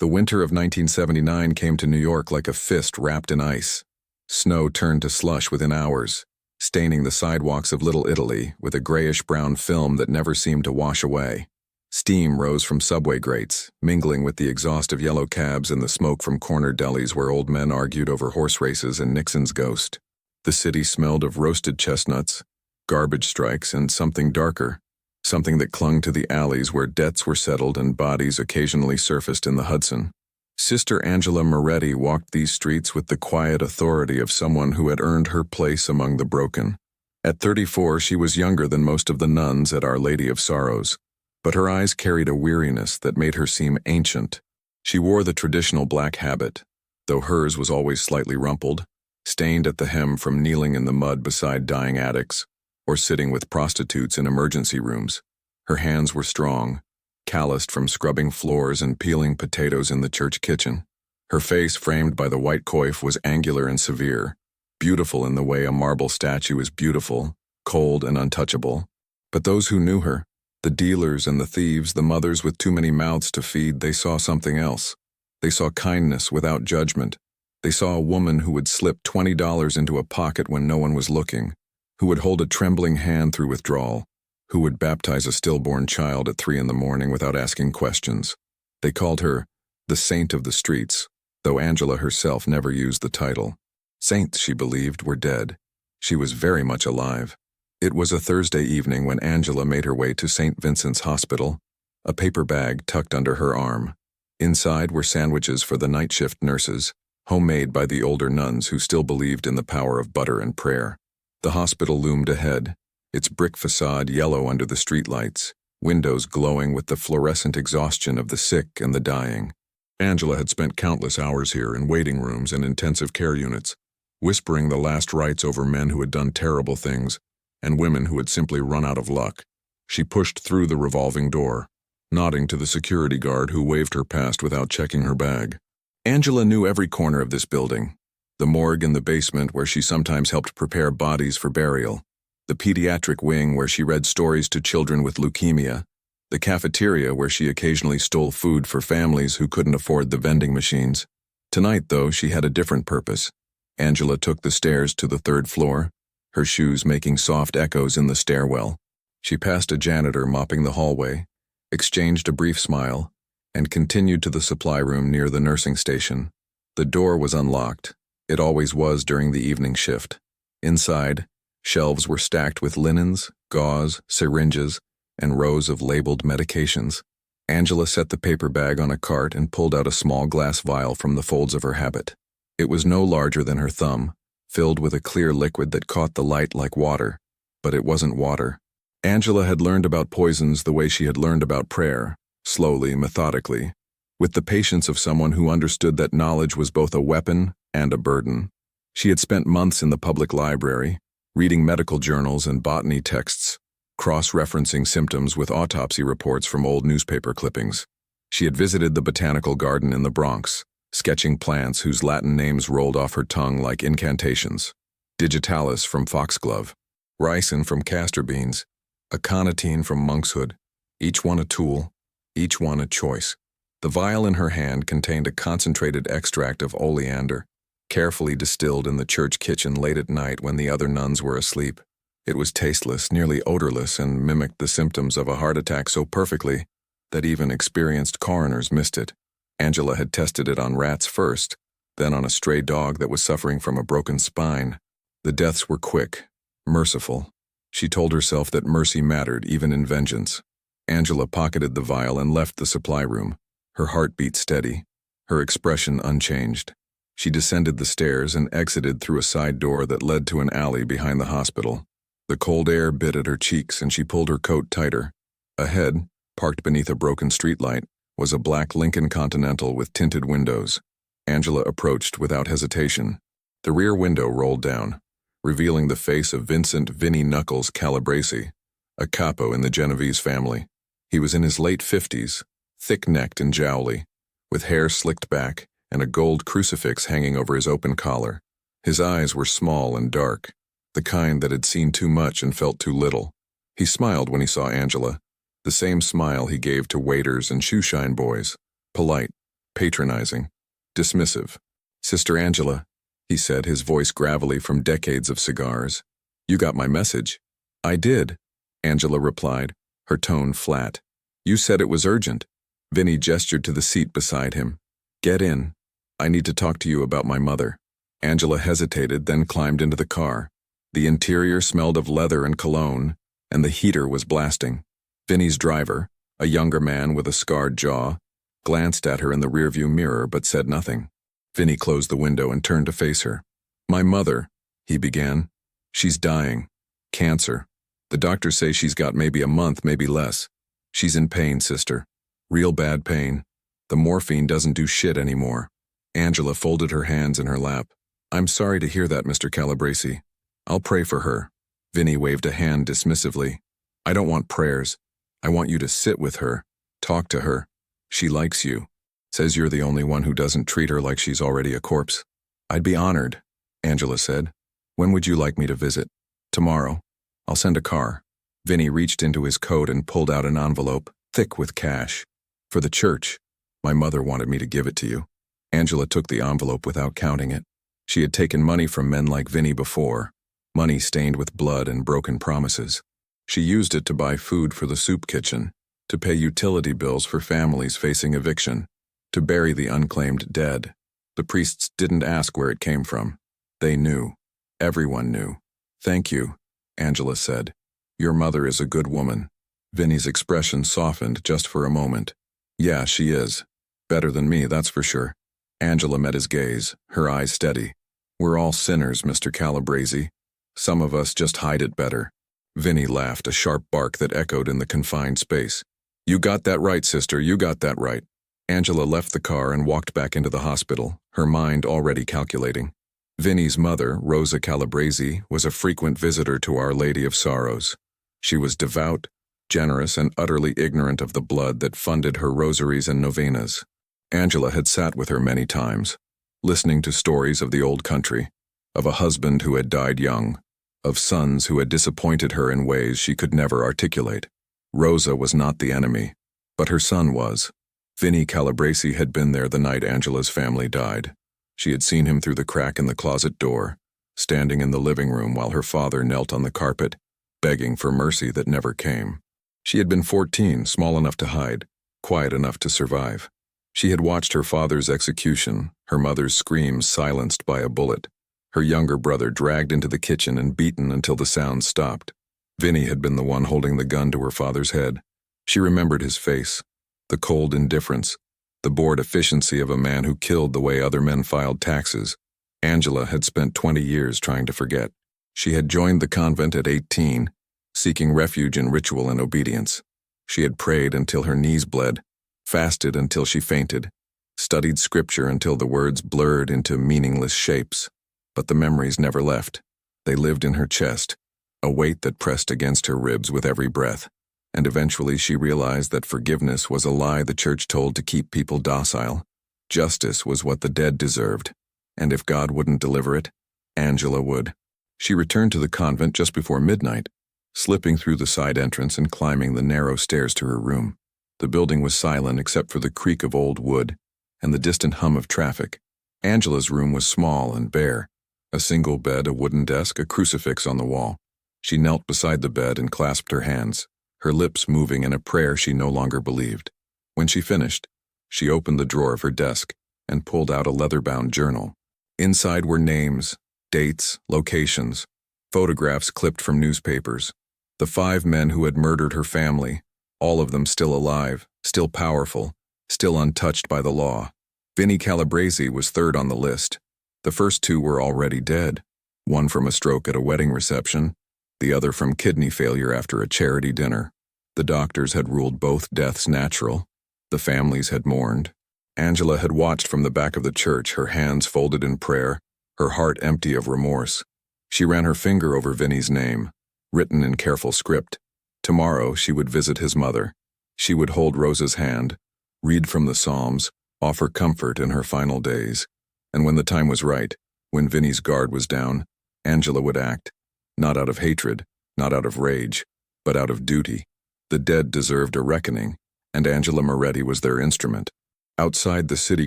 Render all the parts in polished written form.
The winter of 1979 came to New York like a fist wrapped in ice. Snow turned to slush within hours, staining the sidewalks of Little Italy with a grayish-brown film that never seemed to wash away. Steam rose from subway grates, mingling with the exhaust of yellow cabs and the smoke from corner delis where old men argued over horse races and Nixon's ghost. The city smelled of roasted chestnuts, garbage strikes, and something darker, something that clung to the alleys where debts were settled and bodies occasionally surfaced in the Hudson. Sister Angela Moretti walked these streets with the quiet authority of someone who had earned her place among the broken. At 34, she was younger than most of the nuns at Our Lady of Sorrows, but her eyes carried a weariness that made her seem ancient. She wore the traditional black habit, though hers was always slightly rumpled, stained at the hem from kneeling in the mud beside dying addicts, or sitting with prostitutes in emergency rooms. Her hands were strong, calloused from scrubbing floors and peeling potatoes in the church kitchen. Her face, framed by the white coif, was angular and severe, beautiful in the way a marble statue is beautiful, cold and untouchable. But those who knew her, the dealers and the thieves, the mothers with too many mouths to feed, they saw something else. They saw kindness without judgment. They saw a woman who would slip $20 into a pocket when no one was looking, who would hold a trembling hand through withdrawal, who would baptize a stillborn child at 3 a.m. without asking questions. They called her the Saint of the Streets, though Angela herself never used the title. Saints, she believed, were dead. She was very much alive. It was a Thursday evening when Angela made her way to St. Vincent's Hospital, a paper bag tucked under her arm. Inside were sandwiches for the night shift nurses, homemade by the older nuns who still believed in the power of butter and prayer. The hospital loomed ahead, its brick facade yellow under the streetlights, windows glowing with the fluorescent exhaustion of the sick and the dying. Angela had spent countless hours here in waiting rooms and intensive care units, whispering the last rites over men who had done terrible things and women who had simply run out of luck. She pushed through the revolving door, nodding to the security guard who waved her past without checking her bag. Angela knew every corner of this building. The morgue in the basement where she sometimes helped prepare bodies for burial, the pediatric wing where she read stories to children with leukemia, the cafeteria where she occasionally stole food for families who couldn't afford the vending machines. Tonight, though, she had a different purpose. Angela took the stairs to the 3rd floor, her shoes making soft echoes in the stairwell. She passed a janitor mopping the hallway, exchanged a brief smile, and continued to the supply room near the nursing station. The door was unlocked. It always was during the evening shift. Inside, shelves were stacked with linens, gauze, syringes, and rows of labeled medications. Angela set the paper bag on a cart and pulled out a small glass vial from the folds of her habit. It was no larger than her thumb, filled with a clear liquid that caught the light like water, but it wasn't water. Angela had learned about poisons the way she had learned about prayer, slowly, methodically, with the patience of someone who understood that knowledge was both a weapon and a burden. She had spent months in the public library, reading medical journals and botany texts, cross-referencing symptoms with autopsy reports from old newspaper clippings. She had visited the botanical garden in the Bronx, sketching plants whose Latin names rolled off her tongue like incantations. Digitalis from foxglove, ricin from castor beans, aconitine from monkshood, each one a tool, each one a choice. The vial in her hand contained a concentrated extract of oleander, carefully distilled in the church kitchen late at night when the other nuns were asleep. It was tasteless, nearly odorless, and mimicked the symptoms of a heart attack so perfectly that even experienced coroners missed it. Angela had tested it on rats first, then on a stray dog that was suffering from a broken spine. The deaths were quick, merciful. She told herself that mercy mattered even in vengeance. Angela pocketed the vial and left the supply room, her heartbeat steady, her expression unchanged. She descended the stairs and exited through a side door that led to an alley behind the hospital. The cold air bit at her cheeks and she pulled her coat tighter. Ahead, parked beneath a broken streetlight, was a black Lincoln Continental with tinted windows. Angela approached without hesitation. The rear window rolled down, revealing the face of Vincent "Vinnie Knuckles" Calabresi, a capo in the Genovese family. He was in his late 50s, thick-necked and jowly, with hair slicked back and a gold crucifix hanging over his open collar. His eyes were small and dark, the kind that had seen too much and felt too little. He smiled when he saw Angela, the same smile he gave to waiters and shoeshine boys, polite, patronizing, dismissive. "Sister Angela," he said, his voice gravelly from decades of cigars. "You got my message." "I did," Angela replied, her tone flat. "You said it was urgent." Vinny gestured to the seat beside him. "Get in. I need to talk to you about my mother." Angela hesitated, then climbed into the car. The interior smelled of leather and cologne, and the heater was blasting. Vinny's driver, a younger man with a scarred jaw, glanced at her in the rearview mirror but said nothing. Vinny closed the window and turned to face her. "My mother," he began. "She's dying. Cancer. The doctors say she's got maybe a month, maybe less. She's in pain, sister. Real bad pain. The morphine doesn't do shit anymore." Angela folded her hands in her lap. "I'm sorry to hear that, Mr. Calabresi. I'll pray for her." Vinny waved a hand dismissively. "I don't want prayers. I want you to sit with her, talk to her. She likes you. Says you're the only one who doesn't treat her like she's already a corpse." "I'd be honored," Angela said. "When would you like me to visit?" "Tomorrow. I'll send a car." Vinny reached into his coat and pulled out an envelope, thick with cash. "For the church. My mother wanted me to give it to you." Angela took the envelope without counting it. She had taken money from men like Vinny before, money stained with blood and broken promises. She used it to buy food for the soup kitchen, to pay utility bills for families facing eviction, to bury the unclaimed dead. The priests didn't ask where it came from. They knew. Everyone knew. "Thank you," Angela said. "Your mother is a good woman." Vinny's expression softened just for a moment. "Yeah, she is. Better than me, that's for sure." Angela met his gaze, her eyes steady. "We're all sinners, Mr. Calabresi. Some of us just hide it better." Vinny laughed, a sharp bark that echoed in the confined space. "You got that right, sister, you got that right." Angela left the car and walked back into the hospital, her mind already calculating. Vinny's mother, Rosa Calabresi, was a frequent visitor to Our Lady of Sorrows. She was devout, generous, and utterly ignorant of the blood that funded her rosaries and novenas. Angela had sat with her many times, listening to stories of the old country, of a husband who had died young, of sons who had disappointed her in ways she could never articulate. Rosa was not the enemy, but her son was. Vinny Calabresi had been there the night Angela's family died. She had seen him through the crack in the closet door, standing in the living room while her father knelt on the carpet, begging for mercy that never came. She had been 14, small enough to hide, quiet enough to survive. She had watched her father's execution, her mother's screams silenced by a bullet, her younger brother dragged into the kitchen and beaten until the sound stopped. Vinny had been the one holding the gun to her father's head. She remembered his face, the cold indifference, the bored efficiency of a man who killed the way other men filed taxes. Angela had spent 20 years trying to forget. She had joined the convent at 18, seeking refuge in ritual and obedience. She had prayed until her knees bled, fasted until she fainted, studied scripture until the words blurred into meaningless shapes. But the memories never left. They lived in her chest, a weight that pressed against her ribs with every breath. And eventually she realized that forgiveness was a lie the church told to keep people docile. Justice was what the dead deserved, and if God wouldn't deliver it, Angela would. She returned to the convent just before midnight, slipping through the side entrance and climbing the narrow stairs to her room. The building was silent except for the creak of old wood and the distant hum of traffic. Angela's room was small and bare, a single bed, a wooden desk, a crucifix on the wall. She knelt beside the bed and clasped her hands, her lips moving in a prayer she no longer believed. When she finished, she opened the drawer of her desk and pulled out a leather-bound journal. Inside were names, dates, locations, photographs clipped from newspapers. The 5 men who had murdered her family, all of them still alive, still powerful, still untouched by the law. Vinny Calabresi was third on the list. The first 2 were already dead, one from a stroke at a wedding reception, the other from kidney failure after a charity dinner. The doctors had ruled both deaths natural. The families had mourned. Angela had watched from the back of the church, her hands folded in prayer, her heart empty of remorse. She ran her finger over Vinny's name, written in careful script. Tomorrow she would visit his mother. She would hold Rosa's hand, read from the Psalms, offer comfort in her final days. And when the time was right, when Vinny's guard was down, Angela would act, not out of hatred, not out of rage, but out of duty. The dead deserved a reckoning, and Angela Moretti was their instrument. Outside, the city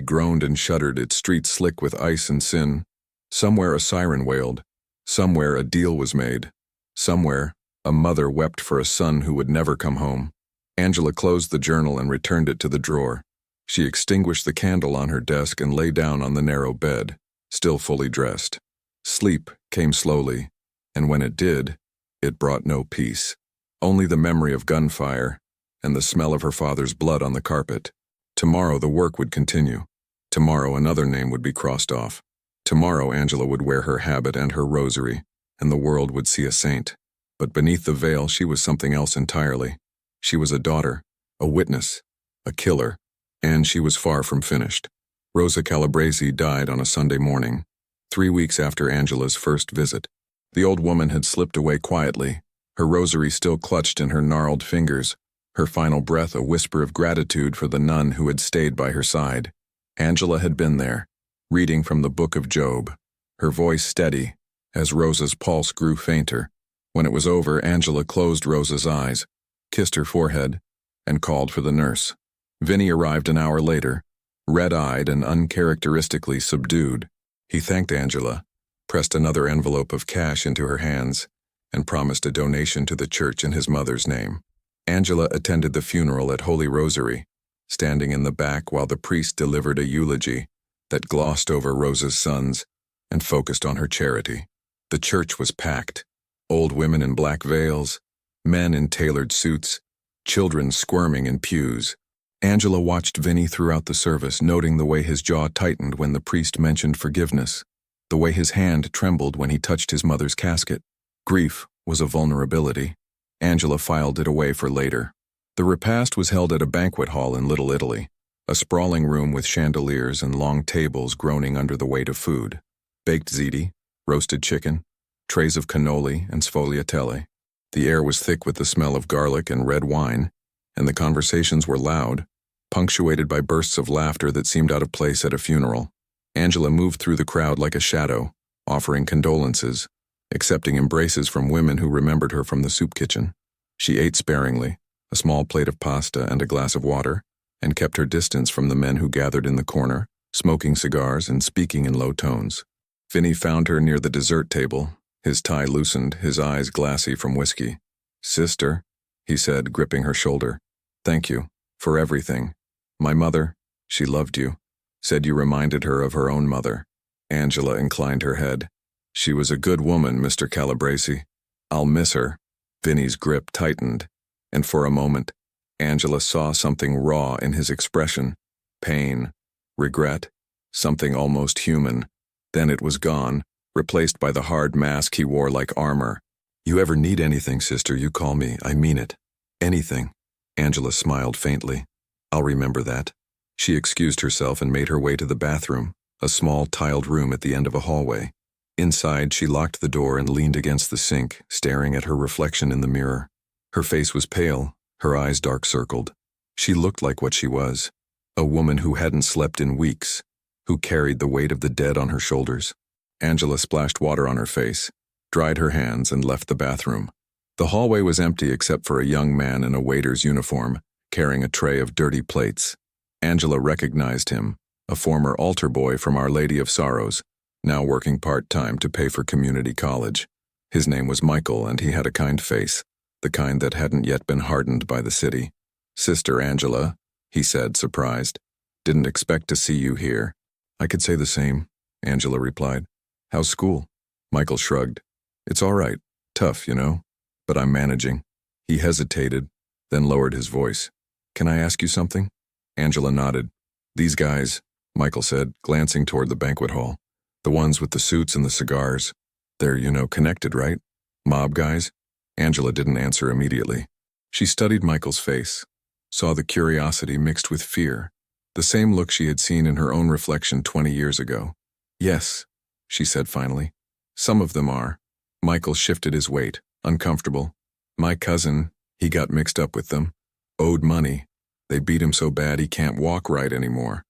groaned and shuddered, its streets slick with ice and sin. Somewhere a siren wailed. Somewhere a deal was made. Somewhere a mother wept for a son who would never come home. Angela closed the journal and returned it to the drawer. She extinguished the candle on her desk and lay down on the narrow bed, still fully dressed. Sleep came slowly, and when it did, it brought no peace. Only the memory of gunfire and the smell of her father's blood on the carpet. Tomorrow the work would continue. Tomorrow another name would be crossed off. Tomorrow Angela would wear her habit and her rosary, and the world would see a saint. But beneath the veil she was something else entirely. She was a daughter, a witness, a killer, and she was far from finished. Rosa Calabresi died on a Sunday morning, 3 weeks after Angela's first visit. The old woman had slipped away quietly, her rosary still clutched in her gnarled fingers, her final breath a whisper of gratitude for the nun who had stayed by her side. Angela had been there, reading from the book of Job, her voice steady as Rosa's pulse grew fainter. When it was over, Angela closed Rosa's eyes, kissed her forehead, and called for the nurse. Vinny arrived an hour later, red-eyed and uncharacteristically subdued. He thanked Angela, pressed another envelope of cash into her hands, and promised a donation to the church in his mother's name. Angela attended the funeral at Holy Rosary, standing in the back while the priest delivered a eulogy that glossed over Rosa's sons and focused on her charity. The church was packed. Old women in black veils, men in tailored suits, children squirming in pews. Angela watched Vinny throughout the service, noting the way his jaw tightened when the priest mentioned forgiveness, the way his hand trembled when he touched his mother's casket. Grief was a vulnerability. Angela filed it away for later. The repast was held at a banquet hall in Little Italy, a sprawling room with chandeliers and long tables groaning under the weight of food. Baked ziti, roasted chicken, trays of cannoli and sfogliatelle. The air was thick with the smell of garlic and red wine, and the conversations were loud, punctuated by bursts of laughter that seemed out of place at a funeral. Angela moved through the crowd like a shadow, offering condolences, accepting embraces from women who remembered her from the soup kitchen. She ate sparingly, a small plate of pasta and a glass of water, and kept her distance from the men who gathered in the corner, smoking cigars and speaking in low tones. Vinny found her near the dessert table, his tie loosened, his eyes glassy from whiskey. "Sister," he said, gripping her shoulder. "Thank you, for everything. My mother, she loved you, said you reminded her of her own mother." Angela inclined her head. "She was a good woman, Mr. Calabresi. I'll miss her." Vinny's grip tightened, and for a moment, Angela saw something raw in his expression. Pain, regret, something almost human. Then it was gone, replaced by the hard mask he wore like armor. "You ever need anything, sister, you call me. I mean it. Anything." Angela smiled faintly. "I'll remember that." She excused herself and made her way to the bathroom, a small tiled room at the end of a hallway. Inside, she locked the door and leaned against the sink, staring at her reflection in the mirror. Her face was pale, her eyes dark-circled. She looked like what she was, a woman who hadn't slept in weeks, who carried the weight of the dead on her shoulders. Angela splashed water on her face, dried her hands, and left the bathroom. The hallway was empty except for a young man in a waiter's uniform, carrying a tray of dirty plates. Angela recognized him, a former altar boy from Our Lady of Sorrows, now working part-time to pay for community college. His name was Michael, and he had a kind face, the kind that hadn't yet been hardened by the city. "Sister Angela," he said, surprised. "Didn't expect to see you here." "I could say the same," Angela replied. "How's school?" Michael shrugged. "It's all right. Tough, you know. But I'm managing." He hesitated, then lowered his voice. "Can I ask you something?" Angela nodded. "These guys," Michael said, glancing toward the banquet hall. "The ones with the suits and the cigars. They're, connected, right? Mob guys?" Angela didn't answer immediately. She studied Michael's face, saw the curiosity mixed with fear, the same look she had seen in her own reflection 20 years ago. "Yes," she said finally. "Some of them are." Michael shifted his weight, uncomfortable. "My cousin, he got mixed up with them. Owed money. They beat him so bad he can't walk right anymore.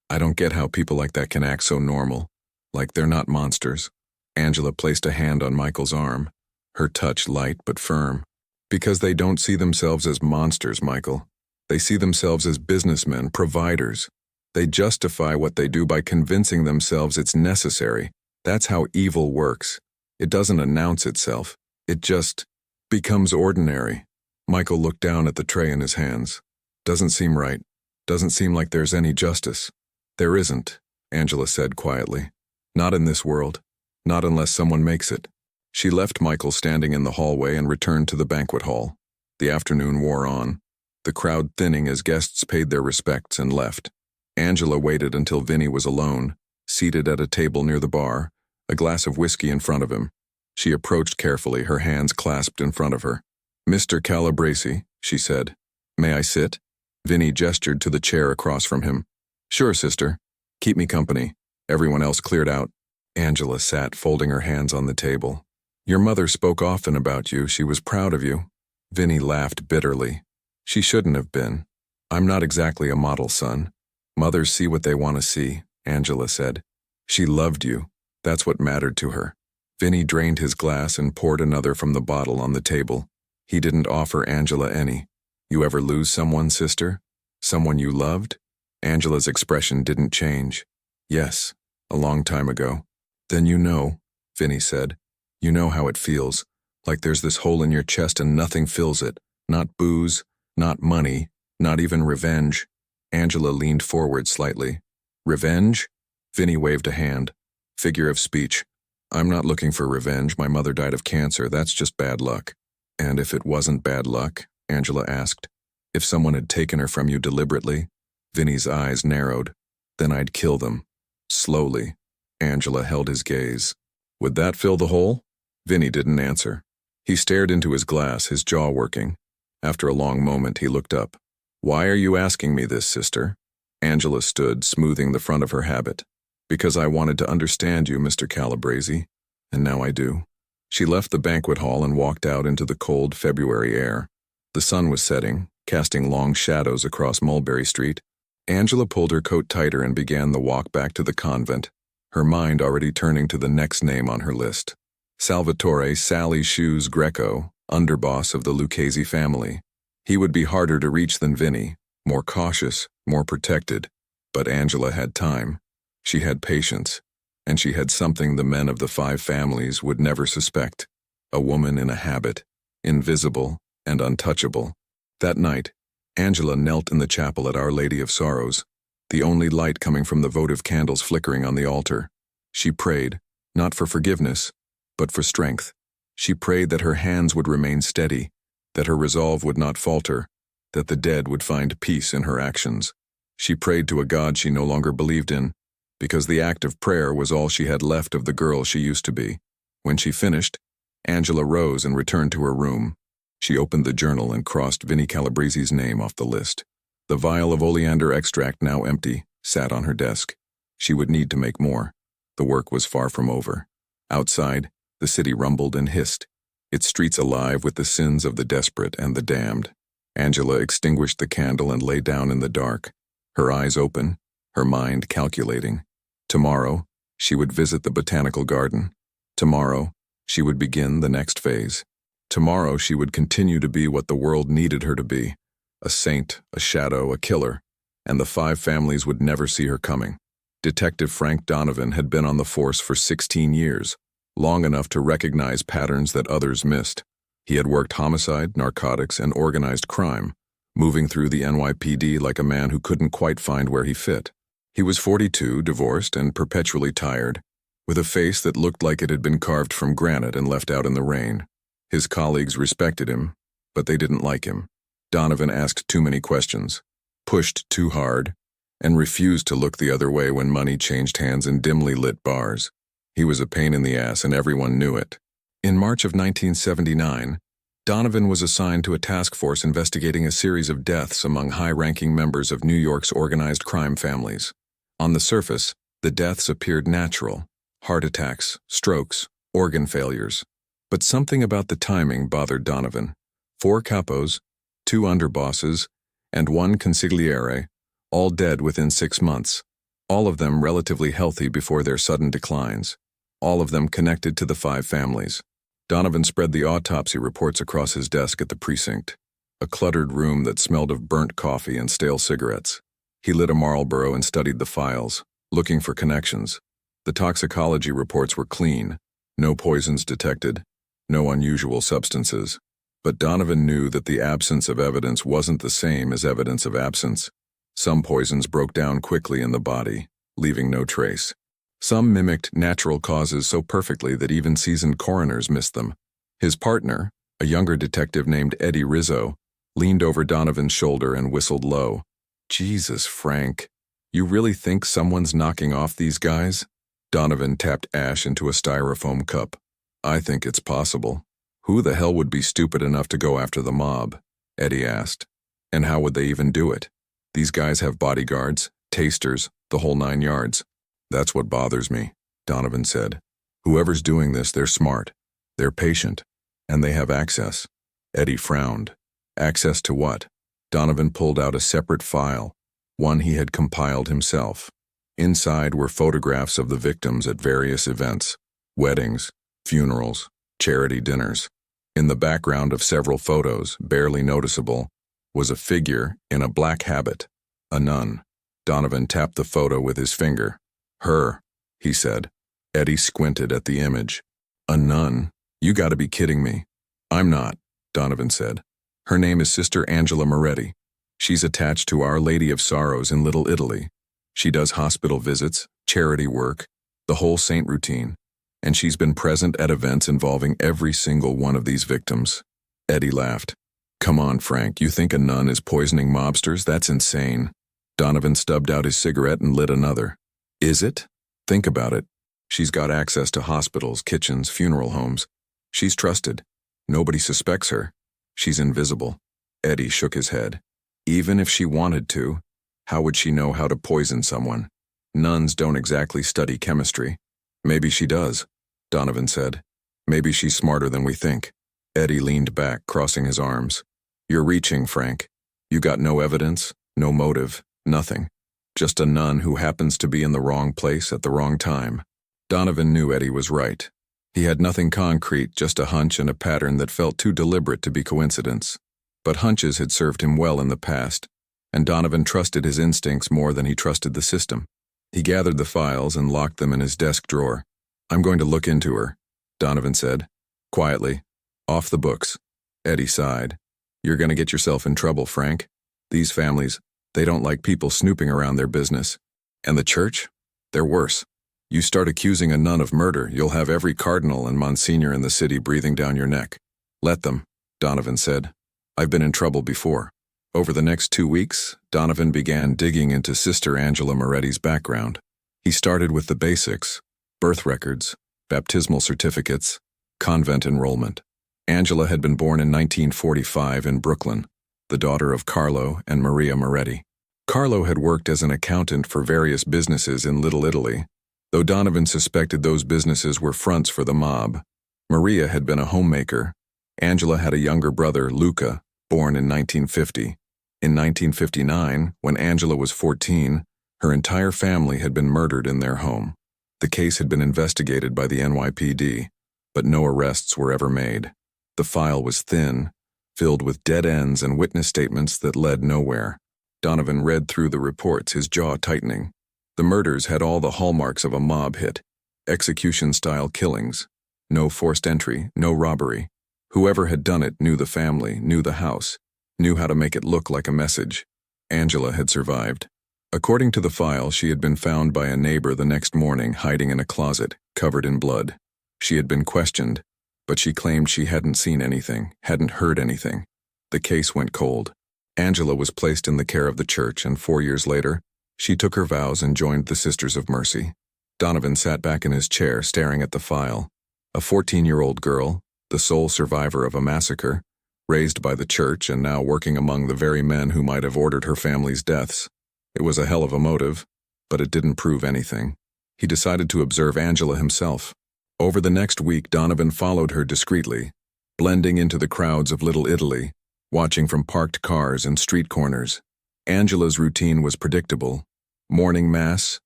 I don't get how people like that can act so normal. Like they're not monsters." Angela placed a hand on Michael's arm, her touch light but firm. "Because they don't see themselves as monsters, Michael. They see themselves as businessmen, providers. They justify what they do by convincing themselves it's necessary. That's how evil works. It doesn't announce itself. It just becomes ordinary. Michael looked down at the tray in his hands. Doesn't seem right. Doesn't seem like there's any justice. There isn't, Angela said quietly. Not in this world. Not unless someone makes it. She left Michael standing in the hallway and returned to the banquet hall. The afternoon wore on, the crowd thinning as guests paid their respects and left. Angela waited until Vinny was alone, seated at a table near the bar, a glass of whiskey in front of him. She approached carefully, her hands clasped in front of her. "Mr. Calabresi," she said. "May I sit?" Vinny gestured to the chair across from him. "Sure, sister. Keep me company." Everyone else cleared out. Angela sat, folding her hands on the table. "Your mother spoke often about you. She was proud of you." Vinny laughed bitterly. "She shouldn't have been. I'm not exactly a model son. Mothers see what they want to see," Angela said. "She loved you. That's what mattered to her." Vinny drained his glass and poured another from the bottle on the table. He didn't offer Angela any. "You ever lose someone, sister? Someone you loved?" Angela's expression didn't change. "Yes, a long time ago." "Then you know," Vinny said. "You know how it feels, like there's this hole in your chest and nothing fills it. Not booze, not money, not even revenge." Angela leaned forward slightly. "Revenge?" Vinny waved a hand. "Figure of speech. I'm not looking for revenge. My mother died of cancer. That's just bad luck." "And if it wasn't bad luck?" Angela asked. "If someone had taken her from you deliberately?" Vinny's eyes narrowed. "Then I'd kill them. Slowly." Angela held his gaze. "Would that fill the hole?" Vinny didn't answer. He stared into his glass, his jaw working. After a long moment, he looked up. "Why are you asking me this, sister?" Angela stood, smoothing the front of her habit. "Because I wanted to understand you, Mr. Calabresi, and now I do." She left the banquet hall and walked out into the cold February air. The sun was setting, casting long shadows across Mulberry Street. Angela pulled her coat tighter and began the walk back to the convent, her mind already turning to the next name on her list. Salvatore Sally Shoes Greco, underboss of the Lucchese family. He would be harder to reach than Vinny, more cautious, more protected. But Angela had time. She had patience. And she had something the men of the 5 families would never suspect. A woman in a habit, invisible and untouchable. That night, Angela knelt in the chapel at Our Lady of Sorrows, the only light coming from the votive candles flickering on the altar. She prayed, not for forgiveness, but for strength. She prayed that her hands would remain steady, that her resolve would not falter, that the dead would find peace in her actions. She prayed to a God she no longer believed in, because the act of prayer was all she had left of the girl she used to be. When she finished, Angela rose and returned to her room. She opened the journal and crossed Vinny Calabresi's name off the list. The vial of oleander extract, now empty, sat on her desk. She would need to make more. The work was far from over. Outside, the city rumbled and hissed, its streets alive with the sins of the desperate and the damned. Angela extinguished the candle and lay down in the dark, her eyes open, her mind calculating. Tomorrow, she would visit the botanical garden. Tomorrow, she would begin the next phase. Tomorrow, she would continue to be what the world needed her to be, a saint, a shadow, a killer, and the 5 families would never see her coming. Detective Frank Donovan had been on the force for 16 years, long enough to recognize patterns that others missed. He had worked homicide, narcotics, and organized crime, moving through the NYPD like a man who couldn't quite find where he fit. He was 42, divorced, and perpetually tired, with a face that looked like it had been carved from granite and left out in the rain. His colleagues respected him, but they didn't like him. Donovan asked too many questions, pushed too hard, and refused to look the other way when money changed hands in dimly lit bars. He was a pain in the ass, and everyone knew it. In March of 1979, Donovan was assigned to a task force investigating a series of deaths among high-ranking members of New York's organized crime families. On the surface, the deaths appeared natural: heart attacks, strokes, organ failures. But something about the timing bothered Donovan. 4 capos, 2 underbosses, and 1 consigliere, all dead within 6 months, all of them relatively healthy before their sudden declines, all of them connected to the 5 families. Donovan spread the autopsy reports across his desk at the precinct. a cluttered room that smelled of burnt coffee and stale cigarettes. He lit a Marlboro and studied the files, looking for connections. The toxicology reports were clean, no poisons detected, no unusual substances. But Donovan knew that the absence of evidence wasn't the same as evidence of absence. Some poisons broke down quickly in the body, leaving no trace. Some mimicked natural causes so perfectly that even seasoned coroners missed them. His partner, a younger detective named Eddie Rizzo, leaned over Donovan's shoulder and whistled low. "Jesus, Frank, you really think someone's knocking off these guys?" Donovan tapped ash into a styrofoam cup. "I think it's possible." "Who the hell would be stupid enough to go after the mob?" Eddie asked. "And how would they even do it? These guys have bodyguards, tasters, the whole 9 yards. "That's what bothers me," Donovan said. "Whoever's doing this, they're smart. They're patient. And they have access." Eddie frowned. Access to what? Donovan pulled out a separate file, one he had compiled himself. Inside were photographs of the victims at various events, weddings, funerals, charity dinners. In the background of several photos, barely noticeable, was a figure in a black habit, a nun. Donovan tapped the photo with his finger. "Her," he said. Eddie squinted at the image. "A nun? You gotta be kidding me." "I'm not," Donovan said. "Her name is Sister Angela Moretti. She's attached to Our Lady of Sorrows in Little Italy. She does hospital visits, charity work, the whole saint routine. And she's been present at events involving every single one of these victims." Eddie laughed. "Come on, Frank, you think a nun is poisoning mobsters? That's insane." Donovan stubbed out his cigarette and lit another. "Is it? Think about it. She's got access to hospitals, kitchens, funeral homes. She's trusted. Nobody suspects her. She's invisible." Eddie shook his head. "Even if she wanted to, how would she know how to poison someone? Nuns don't exactly study chemistry." "Maybe she does," Donovan said. "Maybe she's smarter than we think." Eddie leaned back, crossing his arms. "You're reaching, Frank. You got no evidence, no motive, nothing. Just a nun who happens to be in the wrong place at the wrong time." Donovan knew Eddie was right. He had nothing concrete, just a hunch and a pattern that felt too deliberate to be coincidence. But hunches had served him well in the past, and Donovan trusted his instincts more than he trusted the system. He gathered the files and locked them in his desk drawer. "I'm going to look into her," Donovan said. Quietly. "Off the books." Eddie sighed. "You're going to get yourself in trouble, Frank. These families, they don't like people snooping around their business. And the church? They're worse. You start accusing a nun of murder, you'll have every cardinal and monsignor in the city breathing down your neck." "Let them," Donovan said. "I've been in trouble before." Over the next 2 weeks, Donovan began digging into Sister Angela Moretti's background. He started with the basics: birth records, baptismal certificates, convent enrollment. Angela had been born in 1945 in Brooklyn, the daughter of Carlo and Maria Moretti. Carlo had worked as an accountant for various businesses in Little Italy, though Donovan suspected those businesses were fronts for the mob. Maria had been a homemaker. Angela had a younger brother, Luca, born in 1950. In 1959, when Angela was 14, her entire family had been murdered in their home. The case had been investigated by the NYPD, but no arrests were ever made. The file was thin, filled with dead ends and witness statements that led nowhere. Donovan read through the reports, his jaw tightening. The murders had all the hallmarks of a mob hit: execution-style killings. No forced entry, no robbery. Whoever had done it knew the family, knew the house, knew how to make it look like a message. Angela had survived. According to the file, she had been found by a neighbor the next morning hiding in a closet, covered in blood. She had been questioned, but she claimed she hadn't seen anything, hadn't heard anything. The case went cold. Angela was placed in the care of the church, and 4 years later, she took her vows and joined the Sisters of Mercy. Donovan sat back in his chair, staring at the file. A 14-year-old girl, the sole survivor of a massacre, raised by the church and now working among the very men who might have ordered her family's deaths. It was a hell of a motive, but it didn't prove anything. He decided to observe Angela himself. Over the next week, Donovan followed her discreetly, blending into the crowds of Little Italy, watching from parked cars and street corners. Angela's routine was predictable: morning mass,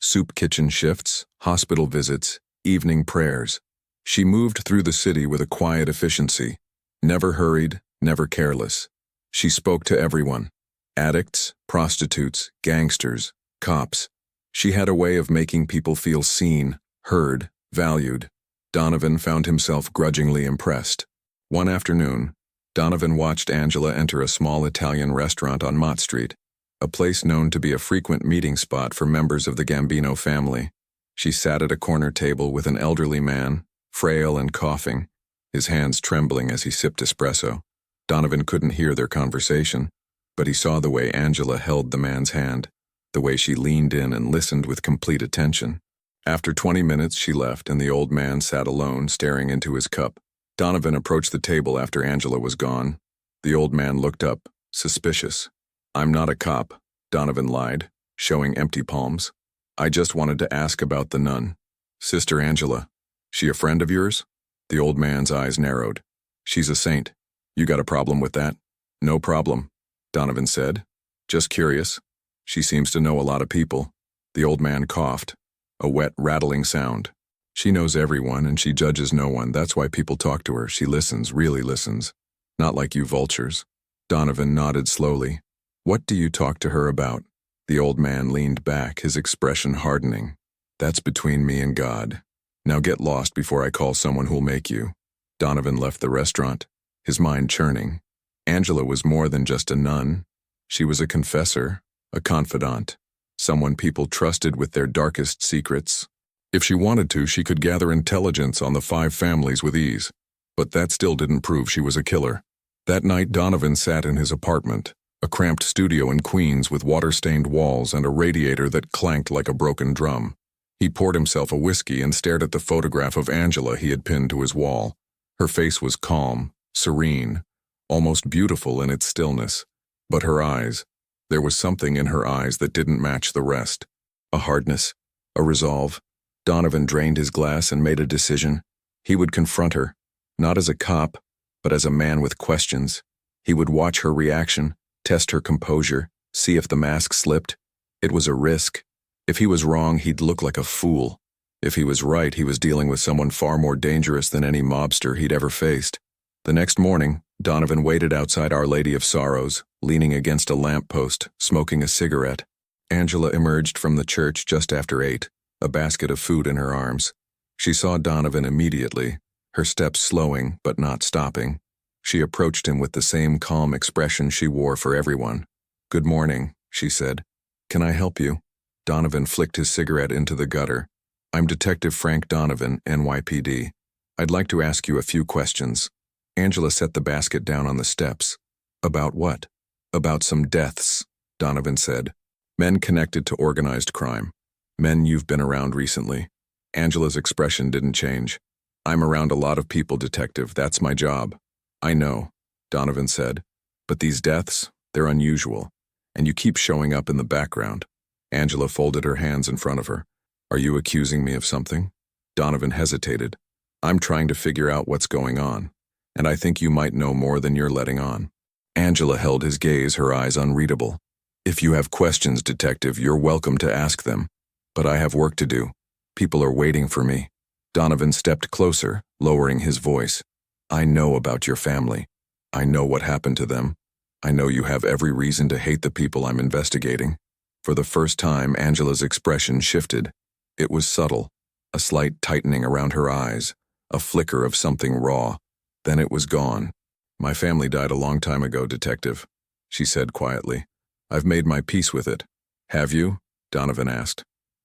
soup kitchen shifts, hospital visits, evening prayers. She moved through the city with a quiet efficiency, never hurried, never careless. She spoke to everyone. Addicts, prostitutes, gangsters, cops. She had a way of making people feel seen, heard, valued. Donovan found himself grudgingly impressed. One afternoon, Donovan watched Angela enter a small Italian restaurant on Mott Street, a place known to be a frequent meeting spot for members of the Gambino family. She sat at a corner table with an elderly man, frail and coughing, his hands trembling as he sipped espresso. Donovan couldn't hear their conversation, but he saw the way Angela held the man's hand, the way she leaned in and listened with complete attention. After 20 minutes, she left, and the old man sat alone, staring into his cup. Donovan approached the table after Angela was gone. The old man looked up, suspicious. "I'm not a cop," Donovan lied, showing empty palms. "I just wanted to ask about the nun. Sister Angela. She a friend of yours?" The old man's eyes narrowed. "She's a saint. You got a problem with that?" "No problem," Donovan said. "Just curious. She seems to know a lot of people." The old man coughed, a wet, rattling sound. "She knows everyone and she judges no one. That's why people talk to her. She listens, really listens. Not like you vultures." Donovan nodded slowly. "What do you talk to her about?" The old man leaned back, his expression hardening. "That's between me and God. Now get lost before I call someone who'll make you." Donovan left the restaurant, his mind churning. Angela was more than just a nun. She was a confessor, a confidant, someone people trusted with their darkest secrets. If she wanted to, she could gather intelligence on the 5 families with ease. But that still didn't prove she was a killer. That night, Donovan sat in his apartment, a cramped studio in Queens with water-stained walls and a radiator that clanked like a broken drum. He poured himself a whiskey and stared at the photograph of Angela he had pinned to his wall. Her face was calm, serene, almost beautiful in its stillness. But her eyes, there was something in her eyes that didn't match the rest. A hardness, a resolve. Donovan drained his glass and made a decision. He would confront her, not as a cop, but as a man with questions. He would watch her reaction, test her composure, see if the mask slipped. It was a risk. If he was wrong, he'd look like a fool. If he was right, he was dealing with someone far more dangerous than any mobster he'd ever faced. The next morning, Donovan waited outside Our Lady of Sorrows, leaning against a lamppost, smoking a cigarette. Angela emerged from the church just after 8, a basket of food in her arms. She saw Donovan immediately, her steps slowing but not stopping. She approached him with the same calm expression she wore for everyone. "Good morning," she said. "Can I help you?" Donovan flicked his cigarette into the gutter. "I'm Detective Frank Donovan, NYPD. I'd like to ask you a few questions." Angela set the basket down on the steps. "About what?" "About some deaths," Donovan said. "Men connected to organized crime. Men you've been around recently." Angela's expression didn't change. "I'm around a lot of people, Detective. That's my job." "I know," Donovan said. "But these deaths, they're unusual, and you keep showing up in the background." Angela folded her hands in front of her. "Are you accusing me of something?" Donovan hesitated. "I'm trying to figure out what's going on, and I think you might know more than you're letting on." Angela held his gaze, her eyes unreadable. "If you have questions, Detective, you're welcome to ask them. But I have work to do. People are waiting for me." Donovan stepped closer, lowering his voice. "I know about your family. I know what happened to them. I know you have every reason to hate the people I'm investigating." For the first time, Angela's expression shifted. It was subtle, a slight tightening around her eyes, a flicker of something raw. Then it was gone. "My family died a long time ago, Detective," she said quietly. "I've made my peace with it." "Have you?" Donovan asked.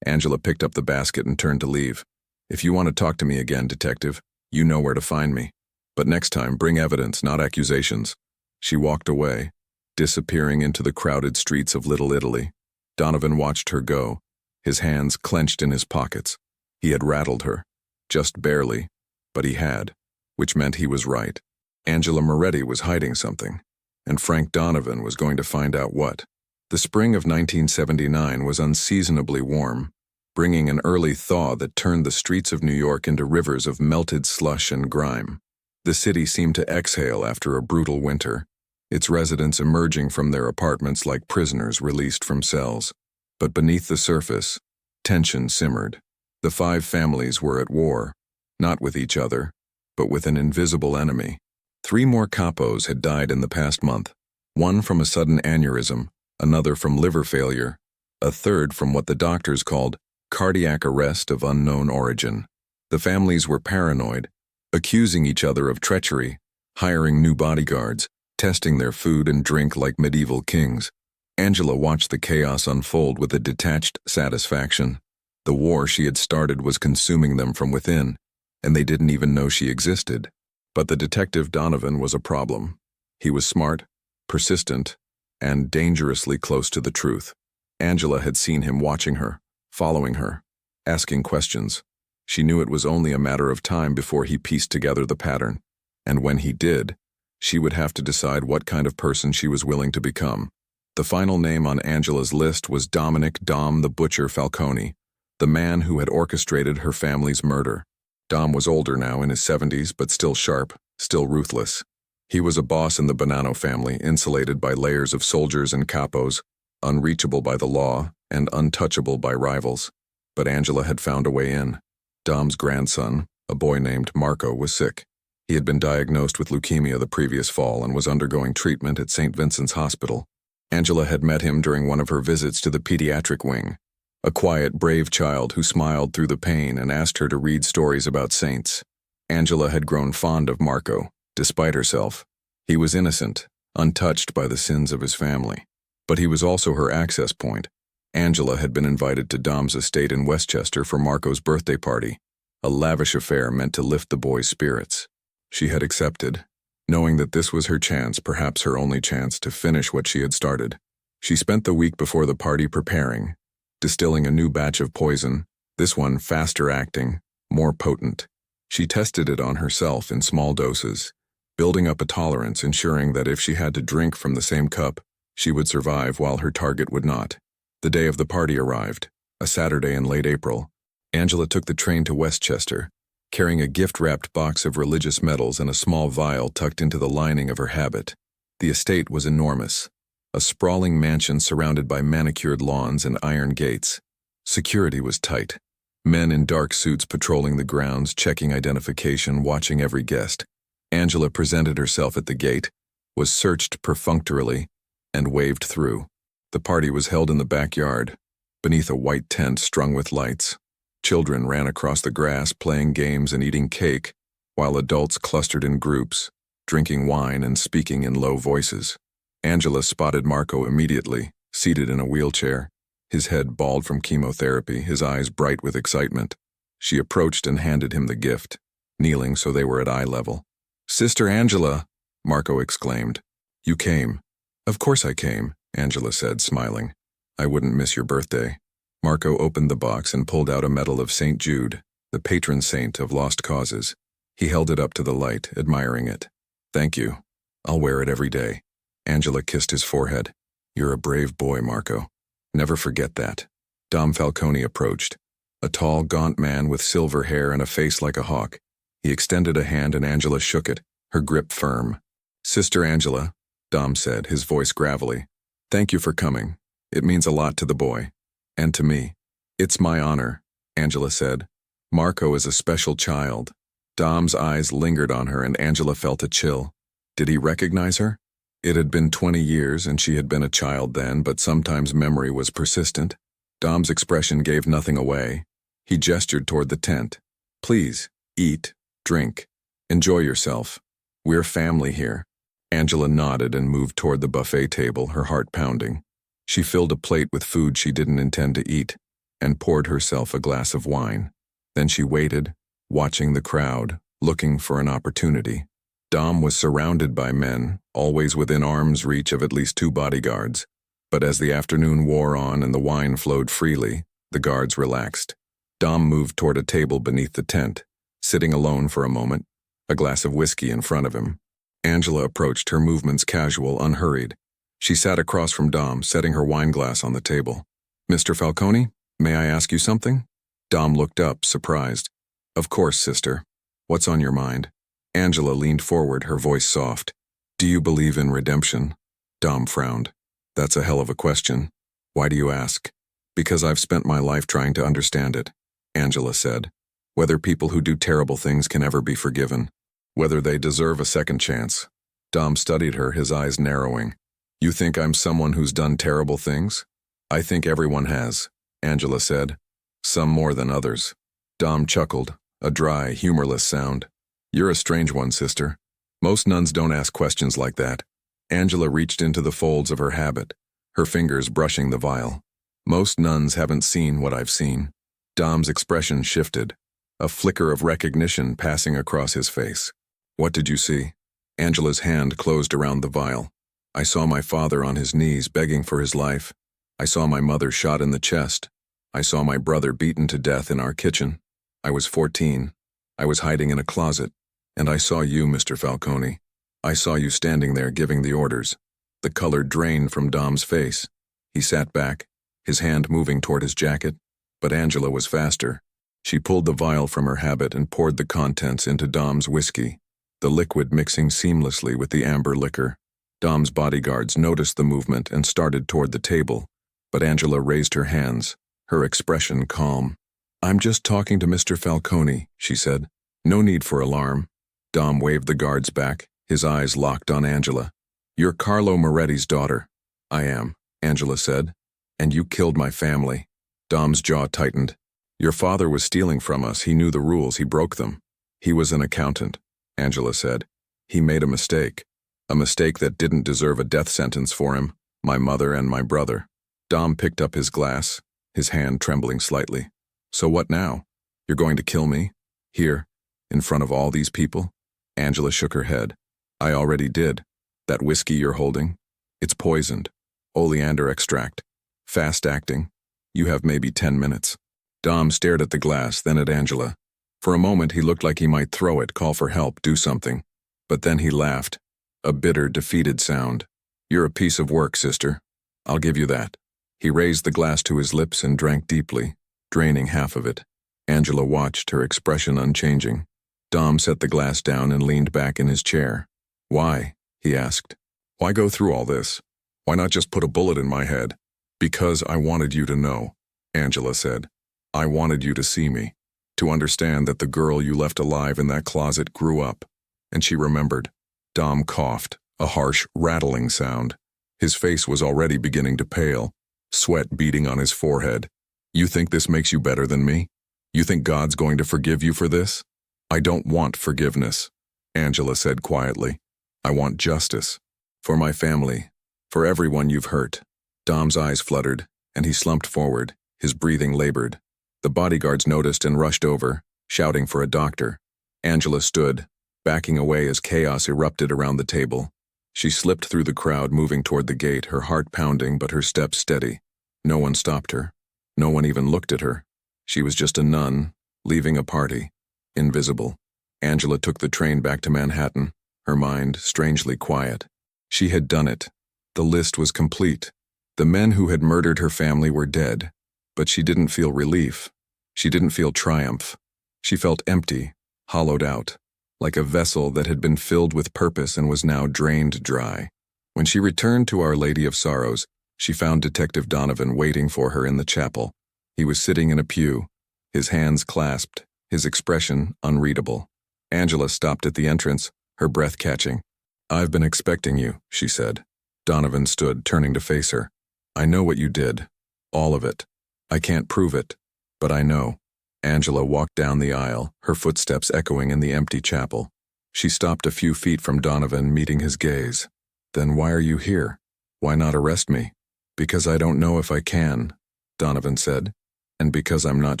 Angela picked up the basket and turned to leave. "If you want to talk to me again, Detective, you know where to find me. But next time, bring evidence, not accusations." She walked away, disappearing into the crowded streets of Little Italy. Donovan watched her go, his hands clenched in his pockets. He had rattled her. Just barely, but he had, which meant he was right. Angela Moretti was hiding something, and Frank Donovan was going to find out what. The spring of 1979 was unseasonably warm, bringing an early thaw that turned the streets of New York into rivers of melted slush and grime. The city seemed to exhale after a brutal winter, its residents emerging from their apartments like prisoners released from cells. But beneath the surface, tension simmered. The 5 families were at war, not with each other, but with an invisible enemy. 3 more capos had died in the past month. One from a sudden aneurysm, another from liver failure, a third from what the doctors called cardiac arrest of unknown origin. The families were paranoid, accusing each other of treachery, hiring new bodyguards, testing their food and drink like medieval kings. Angela watched the chaos unfold with a detached satisfaction. The war she had started was consuming them from within, and they didn't even know she existed. But the detective Donovan was a problem. He was smart, persistent, and dangerously close to the truth. Angela had seen him watching her, following her, asking questions. She knew it was only a matter of time before he pieced together the pattern, and when he did, she would have to decide what kind of person she was willing to become. The final name on Angela's list was Dominic "Dom" the Butcher Falcone, the man who had orchestrated her family's murder. Dom was older now, in his 70s, but still sharp, still ruthless. He was a boss in the Bonanno family, insulated by layers of soldiers and capos, unreachable by the law and untouchable by rivals. But Angela had found a way in. Dom's grandson, a boy named Marco, was sick. He had been diagnosed with leukemia the previous fall and was undergoing treatment at St. Vincent's Hospital. Angela had met him during one of her visits to the pediatric wing, a quiet, brave child who smiled through the pain and asked her to read stories about saints. Angela had grown fond of Marco, despite herself. He was innocent, untouched by the sins of his family. But he was also her access point. Angela had been invited to Dom's estate in Westchester for Marco's birthday party, a lavish affair meant to lift the boy's spirits. She had accepted, knowing that this was her chance, perhaps her only chance, to finish what she had started. She spent the week before the party preparing, distilling a new batch of poison, this one faster acting, more potent. She tested it on herself in small doses, building up a tolerance, ensuring that if she had to drink from the same cup, she would survive while her target would not. The day of the party arrived, a Saturday in late April. Angela took the train to Westchester, carrying a gift-wrapped box of religious medals and a small vial tucked into the lining of her habit. The estate was enormous, a sprawling mansion surrounded by manicured lawns and iron gates. Security was tight. Men in dark suits patrolling the grounds, checking identification, watching every guest. Angela presented herself at the gate, was searched perfunctorily, and waved through. The party was held in the backyard, beneath a white tent strung with lights. Children ran across the grass, playing games and eating cake, while adults clustered in groups, drinking wine and speaking in low voices. Angela spotted Marco immediately, seated in a wheelchair, his head bald from chemotherapy, his eyes bright with excitement. She approached and handed him the gift, kneeling so they were at eye level. "Sister Angela," Marco exclaimed. "You came." "Of course I came," Angela said, smiling. "I wouldn't miss your birthday." Marco opened the box and pulled out a medal of St. Jude, the patron saint of lost causes. He held it up to the light, admiring it. "Thank you. I'll wear it every day." Angela kissed his forehead. "You're a brave boy, Marco. Never forget that." Dom Falcone approached, a tall, gaunt man with silver hair and a face like a hawk. He extended a hand and Angela shook it, her grip firm. "Sister Angela," Dom said, his voice gravelly. "Thank you for coming. It means a lot to the boy. And to me." "It's my honor," Angela said. "Marco is a special child." Dom's eyes lingered on her and Angela felt a chill. Did he recognize her? It had been 20 years and she had been a child then, but sometimes memory was persistent. Dom's expression gave nothing away. He gestured toward the tent. "Please, eat, drink, enjoy yourself. We're family here." Angela nodded and moved toward the buffet table, her heart pounding. She filled a plate with food she didn't intend to eat, and poured herself a glass of wine. Then she waited, watching the crowd, looking for an opportunity. Dom was surrounded by men, always within arm's reach of at least 2 bodyguards. But as the afternoon wore on and the wine flowed freely, the guards relaxed. Dom moved toward a table beneath the tent, sitting alone for a moment, a glass of whiskey in front of him. Angela approached, her movements casual, unhurried. She sat across from Dom, setting her wine glass on the table. "Mr. Falcone, may I ask you something?" Dom looked up, surprised. "Of course, sister. What's on your mind?" Angela leaned forward, her voice soft. "Do you believe in redemption?" Dom frowned. "That's a hell of a question. Why do you ask?" "Because I've spent my life trying to understand it," Angela said. "Whether people who do terrible things can ever be forgiven. Whether they deserve a second chance." Dom studied her, his eyes narrowing. You think I'm someone who's done terrible things? I think everyone has, Angela said. Some more than others. Dom chuckled, a dry, humorless sound. You're a strange one, sister. Most nuns don't ask questions like that. Angela reached into the folds of her habit, her fingers brushing the vial. Most nuns haven't seen what I've seen. Dom's expression shifted, a flicker of recognition passing across his face. What did you see? Angela's hand closed around the vial. I saw my father on his knees begging for his life. I saw my mother shot in the chest. I saw my brother beaten to death in our kitchen. I was 14. I was hiding in a closet. And I saw you, Mr. Falcone. I saw you standing there giving the orders. The color drained from Dom's face. He sat back, his hand moving toward his jacket. But Angela was faster. She pulled the vial from her habit and poured the contents into Dom's whiskey, the liquid mixing seamlessly with the amber liquor. Dom's bodyguards noticed the movement and started toward the table, but Angela raised her hands, her expression calm. I'm just talking to Mr. Falcone, she said. No need for alarm. Dom waved the guards back, his eyes locked on Angela. You're Carlo Moretti's daughter. I am, Angela said. And you killed my family. Dom's jaw tightened. Your father was stealing from us. He knew the rules. He broke them. He was an accountant, Angela said. He made a mistake that didn't deserve a death sentence for him, my mother and my brother. Dom picked up his glass, his hand trembling slightly. So what now? You're going to kill me? Here, in front of all these people? Angela shook her head. I already did. That whiskey you're holding? It's poisoned. Oleander extract. Fast acting. You have maybe 10 minutes. Dom stared at the glass, then at Angela. For a moment he looked like he might throw it, call for help, do something. But then he laughed. A bitter, defeated sound. You're a piece of work, sister. I'll give you that. He raised the glass to his lips and drank deeply, draining half of it. Angela watched, her expression unchanging. Dom set the glass down and leaned back in his chair. Why? He asked. Why go through all this? Why not just put a bullet in my head? Because I wanted you to know, Angela said. I wanted you to see me, to understand that the girl you left alive in that closet grew up. And she remembered. Dom coughed, a harsh, rattling sound. His face was already beginning to pale, sweat beading on his forehead. You think this makes you better than me? You think God's going to forgive you for this? I don't want forgiveness, Angela said quietly. I want justice. For my family. For everyone you've hurt. Dom's eyes fluttered, and he slumped forward, his breathing labored. The bodyguards noticed and rushed over, shouting for a doctor. Angela stood, backing away as chaos erupted around the table. She slipped through the crowd, moving toward the gate, her heart pounding but her steps steady. No one stopped her. No one even looked at her. She was just a nun, leaving a party. Invisible. Angela took the train back to Manhattan, her mind strangely quiet. She had done it. The list was complete. The men who had murdered her family were dead. But she didn't feel relief. She didn't feel triumph. She felt empty, hollowed out, like a vessel that had been filled with purpose and was now drained dry. When she returned to Our Lady of Sorrows, she found Detective Donovan waiting for her in the chapel. He was sitting in a pew, his hands clasped, his expression unreadable. Angela stopped at the entrance, her breath catching. I've been expecting you, she said. Donovan stood, turning to face her. I know what you did. All of it. I can't prove it, but I know. Angela walked down the aisle, her footsteps echoing in the empty chapel. She stopped a few feet from Donovan, meeting his gaze. Then why are you here? Why not arrest me? Because I don't know if I can, Donovan said, and because I'm not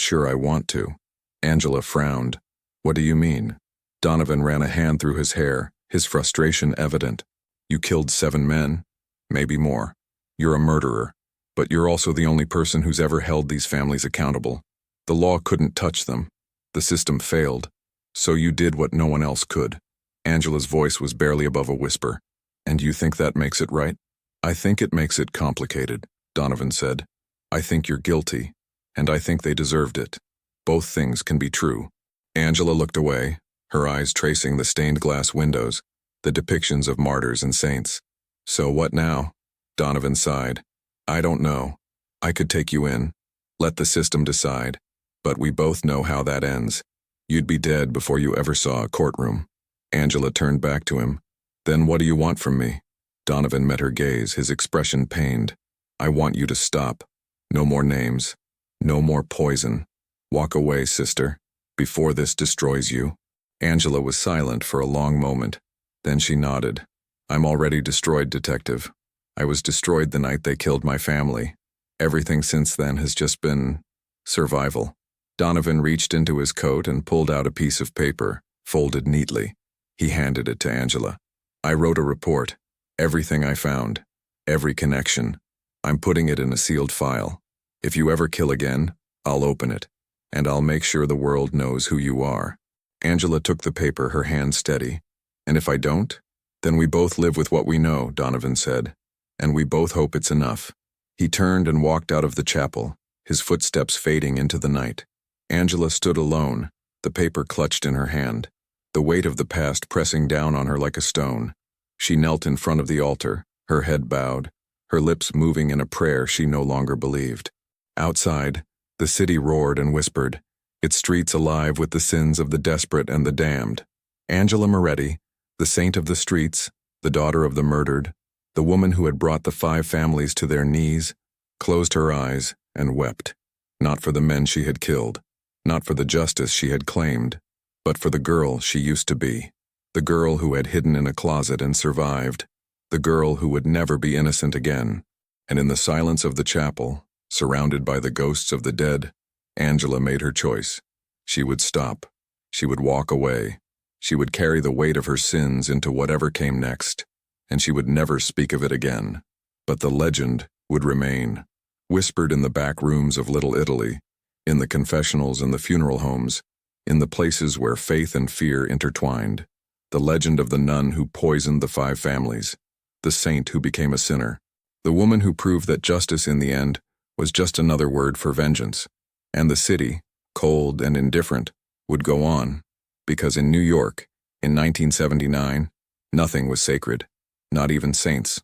sure I want to. Angela frowned. What do you mean? Donovan ran a hand through his hair, his frustration evident. You killed 7 men, maybe more. You're a murderer, but you're also the only person who's ever held these families accountable. The law couldn't touch them. The system failed. So you did what no one else could. Angela's voice was barely above a whisper. And you think that makes it right? I think it makes it complicated, Donovan said. I think you're guilty, and I think they deserved it. Both things can be true. Angela looked away, her eyes tracing the stained glass windows, the depictions of martyrs and saints. So what now? Donovan sighed. I don't know. I could take you in. Let the system decide. But we both know how that ends. You'd be dead before you ever saw a courtroom. Angela turned back to him. Then what do you want from me? Donovan met her gaze, his expression pained. I want you to stop. No more names. No more poison. Walk away, sister, before this destroys you. Angela was silent for a long moment. Then she nodded. I'm already destroyed, detective. I was destroyed the night they killed my family. Everything since then has just been survival. Donovan reached into his coat and pulled out a piece of paper, folded neatly. He handed it to Angela. I wrote a report. Everything I found. Every connection. I'm putting it in a sealed file. If you ever kill again, I'll open it. And I'll make sure the world knows who you are. Angela took the paper, her hand steady. And if I don't? Then we both live with what we know, Donovan said. And we both hope it's enough. He turned and walked out of the chapel, his footsteps fading into the night. Angela stood alone, the paper clutched in her hand, the weight of the past pressing down on her like a stone. She knelt in front of the altar, her head bowed, her lips moving in a prayer she no longer believed. Outside, the city roared and whispered, its streets alive with the sins of the desperate and the damned. Angela Moretti, the saint of the streets, the daughter of the murdered, the woman who had brought the 5 families to their knees, closed her eyes and wept, not for the men she had killed, not for the justice she had claimed, but for the girl she used to be, the girl who had hidden in a closet and survived, the girl who would never be innocent again. And in the silence of the chapel, surrounded by the ghosts of the dead, Angela made her choice. She would stop. She would walk away. She would carry the weight of her sins into whatever came next, and she would never speak of it again. But the legend would remain, whispered in the back rooms of Little Italy, in the confessionals and the funeral homes, in the places where faith and fear intertwined. The legend of the nun who poisoned the 5 families, the saint who became a sinner, the woman who proved that justice in the end was just another word for vengeance. And the city, cold and indifferent, would go on, because in New York, in 1979, nothing was sacred, not even saints.